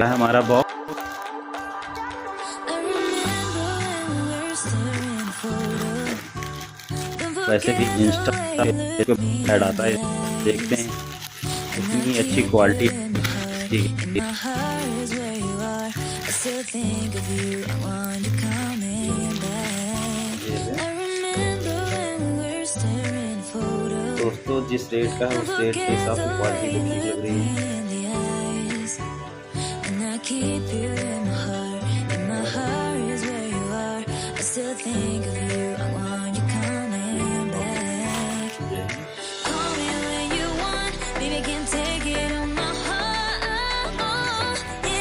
है हमारा बॉक्स। वैसे भी इंस्टा पे ऐड आता है, देखते हैं इतनी अच्छी क्वालिटी दोस्तों, जिस रेट का है उस रेट के हिसाब से क्वालिटी भी ठीक लग रही है। keep you in my heart is where you are. I still think of you.